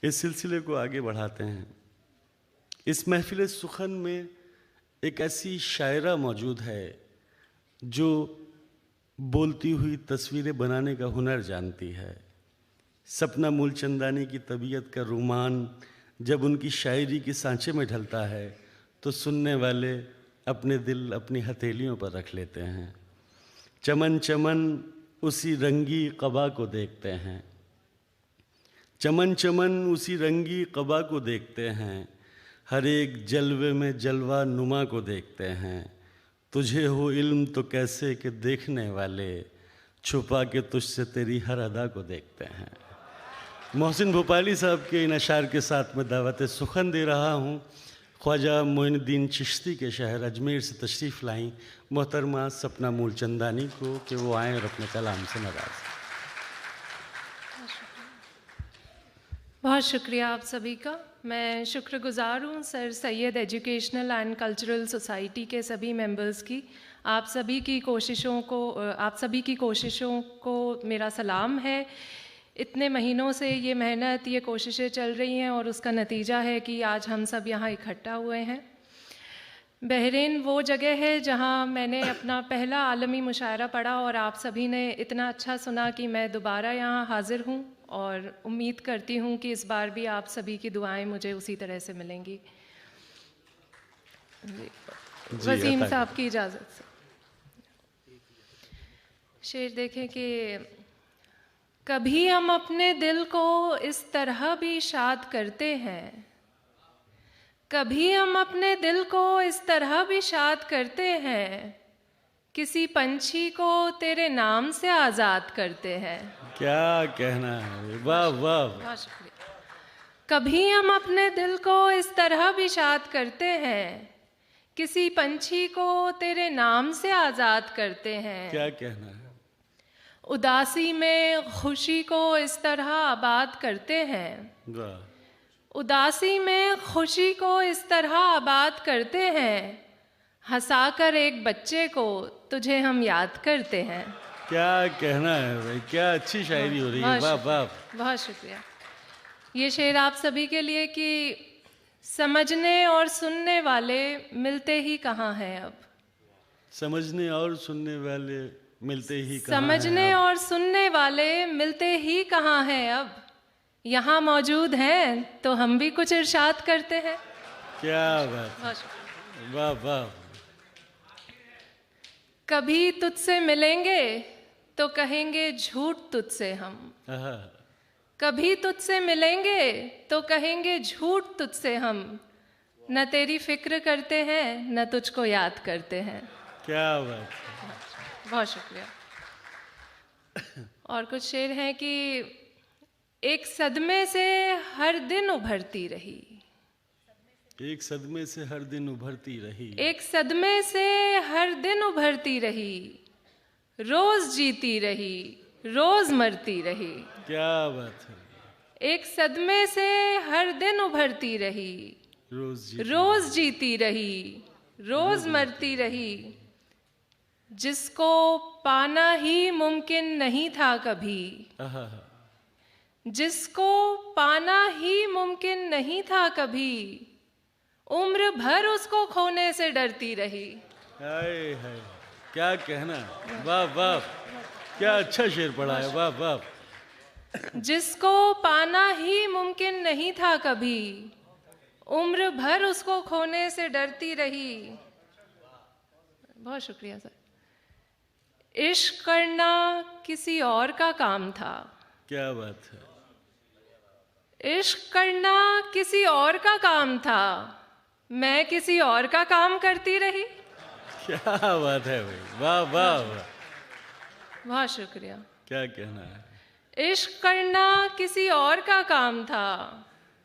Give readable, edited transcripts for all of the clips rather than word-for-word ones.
इस सिलसिले को आगे बढ़ाते हैं। इस महफिल सुखन में एक ऐसी शायरा मौजूद है जो बोलती हुई तस्वीरें बनाने का हुनर जानती है। सपना मूलचंदानी की तबीयत का रुमान जब उनकी शायरी के सांचे में ढलता है तो सुनने वाले अपने दिल अपनी हथेलियों पर रख लेते हैं। चमन चमन उसी रंगी क़बा को देखते हैं, चमन चमन उसी रंगी क़बा को देखते हैं, हर एक जलवे में जलवा नुमा को देखते हैं। तुझे हो इल्म तो कैसे कि देखने वाले छुपा के तुझसे तेरी हर अदा को देखते हैं। मोहसिन भोपाली साहब के इन अशार के साथ मैं दावत सुखन दे रहा हूँ। ख्वाजा मोइनुद्दीन चिश्ती के शहर अजमेर से तशरीफ़ लाई मोहतरमा सपना मूलचंदानी को कि वो आएँ और अपने कलाम से नवाज़ें। बहुत शुक्रिया आप सभी का। मैं शुक्रगुज़ार हूँ sir Syed educational and cultural society के सभी मेंबर्स की। आप सभी की कोशिशों को मेरा सलाम है। इतने महीनों से ये मेहनत, ये कोशिशें चल रही हैं और उसका नतीजा है कि आज हम सब यहाँ इकट्ठा हुए हैं। बहरीन वो जगह है जहाँ मैंने अपना पहला आलमी मुशायरा पढ़ा और आप सभी ने इतना अच्छा सुना कि मैं दोबारा यहाँ हाज़िर हूँ और उम्मीद करती हूँ कि इस बार भी आप सभी की दुआएं मुझे उसी तरह से मिलेंगी। वसीम साहब की इजाज़त से शेर देखें कि कभी हम अपने दिल को इस तरह भी शाद करते हैं, कभी हम अपने दिल को इस तरह भी शाद करते हैं, किसी पंछी को तेरे नाम से आज़ाद करते हैं। क्या कहना है, वाह वाह। बहुत शुक्रिया। कभी हम अपने दिल को इस तरह भी शाद करते हैं, किसी पंछी को तेरे नाम से आज़ाद करते हैं। क्या कहना है। उदासी में खुशी को इस तरह आबाद करते हैं, वाह। उदासी में खुशी को इस तरह आबाद करते हैं, हंसाकर एक बच्चे को तुझे हम याद करते हैं। क्या कहना है भाई, क्या अच्छी शायरी हो रही है, वाह वाह। बहुत शुक्रिया। ये शेर आप सभी के लिए कि समझने और सुनने वाले मिलते ही कहाँ हैं अब। समझने और सुनने वाले मिलते ही कहाँ हैं समझने अब। और सुनने वाले मिलते ही कहाँ हैं अब, यहाँ मौजूद हैं तो हम भी कुछ इरशाद करते हैं। क्या बात, वाह वाह। कभी तुझसे मिलेंगे तो कहेंगे झूठ तुझसे हम, कभी तुझसे मिलेंगे तो कहेंगे झूठ तुझसे हम, न तेरी फिक्र करते हैं न तुझको याद करते हैं। क्या बात, बहुत शुक्रिया। और कुछ शेर हैं कि एक सदमे से हर दिन उभरती रही, एक सदमे से हर दिन उभरती रही, एक सदमे से हर दिन उभरती रही, रोज जीती रही रोज मरती रही। क्या बात है। एक सदमे से हर दिन उभरती रही, रोज जीती रही रोज मरती रही, जिसको पाना ही मुमकिन नहीं था कभी, जिसको पाना ही मुमकिन नहीं था कभी, उम्र भर उसको खोने से डरती रही। हाय हाय, क्या कहना, वाह वाह। क्या अच्छा शेर पढ़ा है, वाह वाह। जिसको पाना ही मुमकिन नहीं था कभी, उम्र भर उसको खोने से डरती रही। बहुत शुक्रिया सर। इश्क करना किसी और का काम था। क्या बात है। इश्क करना किसी और का काम था, मैं किसी और का काम करती रही। क्या बात है भाई, वाह वाह वाह। बहुत शुक्रिया। क्या कहना है। इश्क करना किसी और का काम था,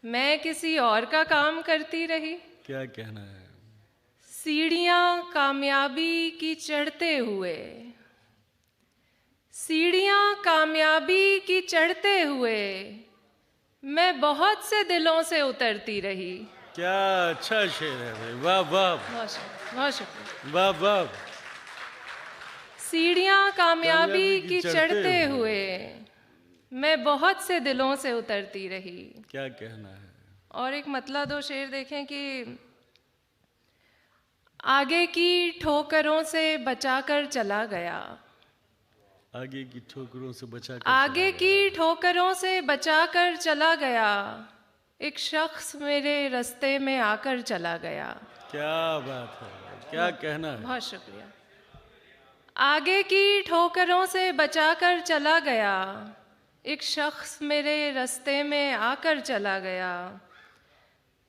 मैं किसी और का काम करती रही। क्या कहना है। सीढ़ियां कामयाबी की चढ़ते हुए, सीढ़ियां कामयाबी की चढ़ते हुए, मैं बहुत से दिलों से उतरती रही। क्या अच्छा शेर है भाई, वाह वाह। बहुत शुक्रिया। वाह वाह। सीढ़ियां कामयाबी की चढ़ते हुए, मैं बहुत से दिलों से उतरती रही। क्या कहना है? और एक मतला दो शेर देखें कि आगे की ठोकरों से बचाकर चला गया, आगे की ठोकरों से बचा कर आगे की ठोकरों से बचाकर चला गया, एक शख्स मेरे रास्ते में आकर चला गया। क्या बात है, क्या कहना है? बहुत शुक्रिया। आगे की ठोकरों से बचाकर चला गया, एक शख्स मेरे रास्ते में आकर चला गया,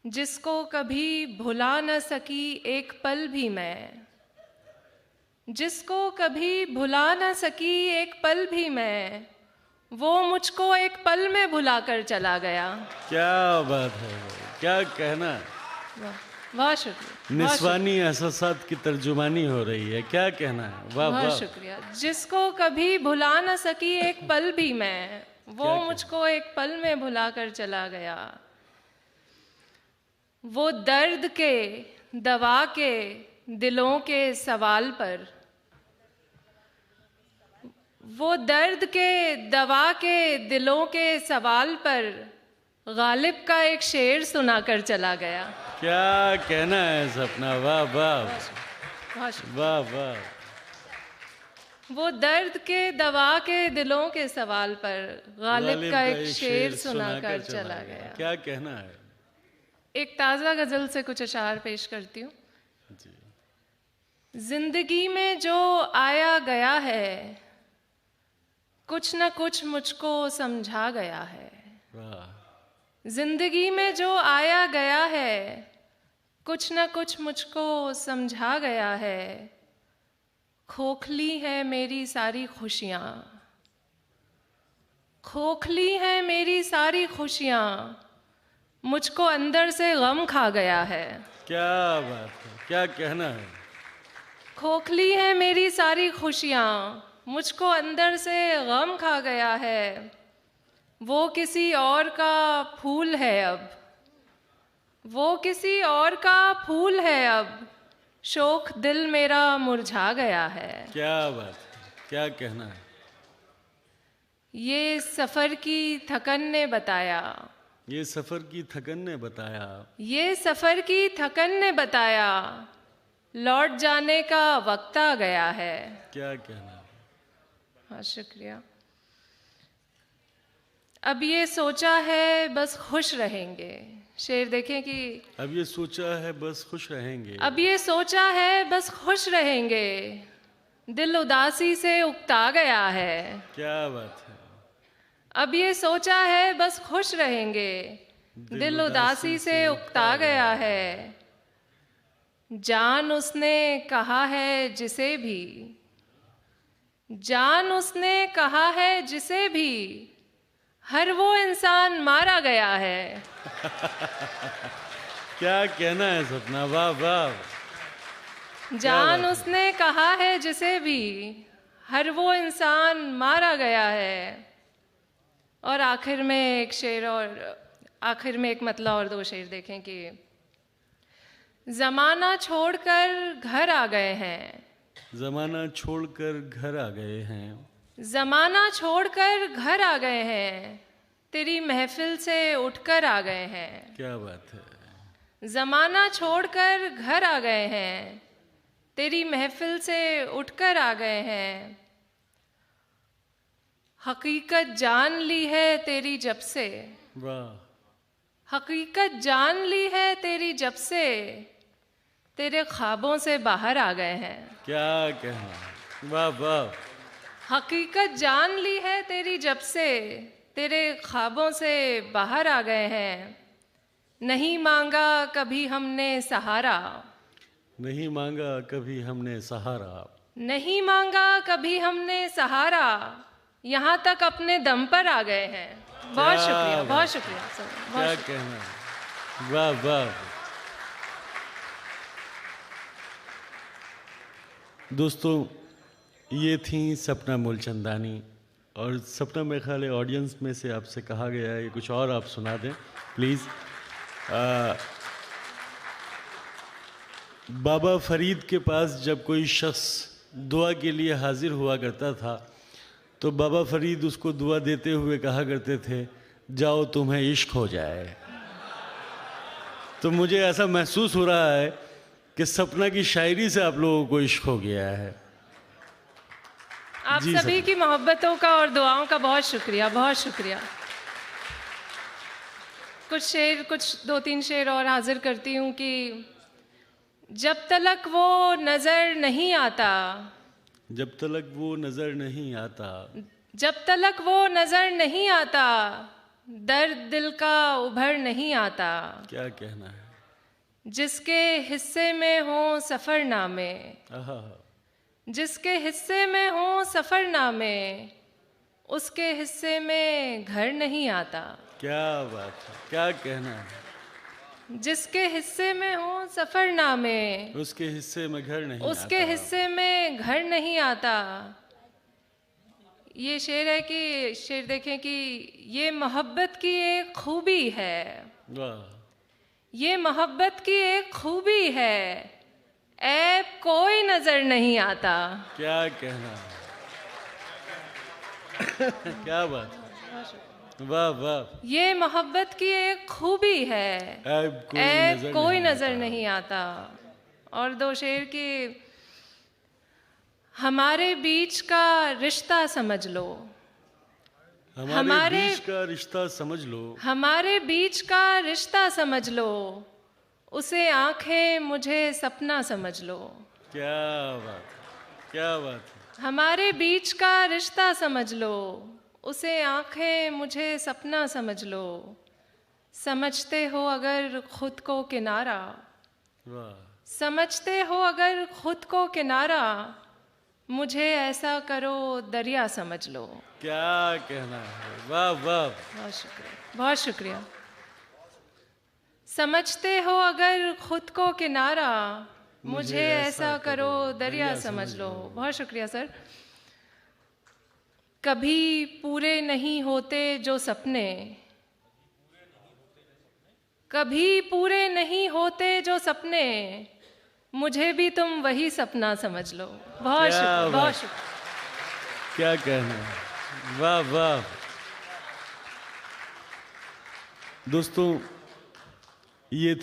जिसको कभी भुला न सकी एक पल भी मैं, जिसको कभी भुला न सकी एक पल भी मैं, वो मुझको एक पल में भुला कर चला गया। क्या बात है, क्या कहना है? बहुत शुक्रिया। निस्वानी एहसासात की तर्जुमानी हो रही है, क्या कहना है? वाह वाह, बहुत शुक्रिया। जिसको कभी भुला न सकी एक पल भी मैं, वो मुझको एक पल में भुला कर चला गया। वो दर्द के दवा के दिलों के सवाल पर, वो दर्द के दवा के दिलों के सवाल पर गालिब का एक शेर सुनाकर चला गया। क्या कहना है सपना? वाह वाह वाह वाह। वो दर्द के दवा के दिलों के सवाल पर गालिब का एक शेर सुनाकर चला गया। क्या कहना है? एक ताज़ा गज़ल से कुछ अशार पेश करती हूँ। जिंदगी में जो आया गया है, कुछ न कुछ मुझको समझा गया है। जिंदगी में जो आया गया है, कुछ न कुछ मुझको समझा गया है। खोखली है मेरी सारी खुशियाँ, खोखली है मेरी सारी खुशियाँ, मुझको अंदर से गम खा गया है। क्या बात है, क्या कहना है? खोखली है मेरी सारी खुशियाँ, मुझको अंदर से गम खा गया है। वो किसी और का फूल है अब, वो किसी और का फूल है अब, शोक दिल मेरा मुरझा गया है। क्या बात है, क्या कहना है? ये सफ़र की थकन ने बताया, ये सफ़र की थकन ने बताया, ये सफ़र की थकन ने बताया, लौट जाने का वक्त आ गया है। क्या कहना है? हाँ शुक्रिया। अब ये सोचा है बस खुश रहेंगे। शेर देखें कि अब ये सोचा है बस खुश रहेंगे, अब ये सोचा है बस खुश रहेंगे, दिल उदासी से उकता गया है। क्या बात है? अब ये सोचा है बस खुश रहेंगे, दिल उदासी से उकता गया है। जान उसने कहा है जिसे भी, जान उसने कहा है जिसे भी, हर वो इंसान मारा गया है। क्या कहना है सपना? वाह वाह। जान उसने कहा है जिसे भी, हर वो इंसान मारा गया है। और आखिर में एक शेर और आखिर में एक मतला और दो शेर देखें कि ज़माना छोड़कर घर आ गए हैं, ज़माना छोड़कर घर आ गए हैं, ज़माना छोड़कर घर आ गए हैं, तेरी महफिल से उठकर आ गए हैं। क्या बात है? ज़माना छोड़कर घर आ गए हैं, तेरी महफिल से उठकर आ गए हैं। हकीकत जान ली है तेरी जब से, वाह। हकीकत जान ली है तेरी जब से, तेरे ख्वाबों से बाहर आ गए हैं। क्या कहना? वाह वाह। हकीकत जान ली है तेरी जब से, तेरे ख्वाबों से बाहर आ गए हैं। नहीं मांगा कभी हमने सहारा, नहीं मांगा कभी हमने सहारा, नहीं मांगा कभी हमने सहारा, यहाँ तक अपने दम पर आ गए हैं। बहुत शुक्रिया, बहुत शुक्रिया सर। क्या कहना? वाह वाह। दोस्तों, ये थी सपना मूलचंदानी। और सपना मेरे ख्याल है ऑडियंस में से आपसे कहा गया है कुछ और आप सुना दें प्लीज़। बाबा फरीद के पास जब कोई शख्स दुआ के लिए हाजिर हुआ करता था तो बाबा फरीद उसको दुआ देते हुए कहा करते थे, जाओ तुम्हें इश्क हो जाए। तो मुझे ऐसा महसूस हो रहा है कि सपना की शायरी से आप लोगों को इश्क हो गया है। आप जी सभी सर। की मोहब्बतों का और दुआओं का बहुत शुक्रिया, बहुत शुक्रिया। कुछ 2-3 शेर और हाजिर करती हूँ कि जब तलक वो नज़र नहीं आता, जब तलक वो नजर नहीं आता, जब तलक वो नज़र नहीं आता, दर्द दिल का उभर नहीं आता। क्या कहना है। जिसके हिस्से में हो सफ़रनामे, आहा, जिसके हिस्से में हो सफ़रनामे, उसके हिस्से में घर नहीं आता। क्या बात है, क्या कहना है। जिसके हिस्से में हो सफ़रनामे, उसके हिस्से में घर नहीं उसके आता। हिस्से में घर नहीं आता। ये शेर है कि शेर देखें कि ये मोहब्बत की एक खूबी है, वाह, ये मोहब्बत की एक खूबी है, ऐब कोई नज़र नहीं आता। क्या कहना है। क्या बात है, वाह वाह। ये मोहब्बत की एक खूबी है, ऐब कोई नज़र नहीं आता। और 2 शेर की हमारे बीच का रिश्ता समझ लो, हमारे बीच का रिश्ता समझ लो, हमारे बीच का रिश्ता समझ लो, उसे आंखें मुझे सपना समझ लो। क्या बात है, क्या बात है। हमारे बीच का रिश्ता समझ लो, उसे आंखें मुझे सपना समझ लो। समझते हो अगर खुद को किनारा, वाह, समझते हो अगर खुद को किनारा, मुझे ऐसा करो दरिया समझ लो। क्या कहना है, वाह वाह। बहुत शुक्रिया, बहुत शुक्रिया। समझते हो अगर खुद को किनारा, मुझे ऐसा करो दरिया समझ लो। बहुत शुक्रिया सर। कभी पूरे नहीं होते जो सपने, कभी पूरे नहीं होते जो सपने, मुझे भी तुम वही सपना समझ लो। बहुत शुक्रिया, बहुत शुक्रिया। क्या कहना है, वाह वाह। दोस्तों, ये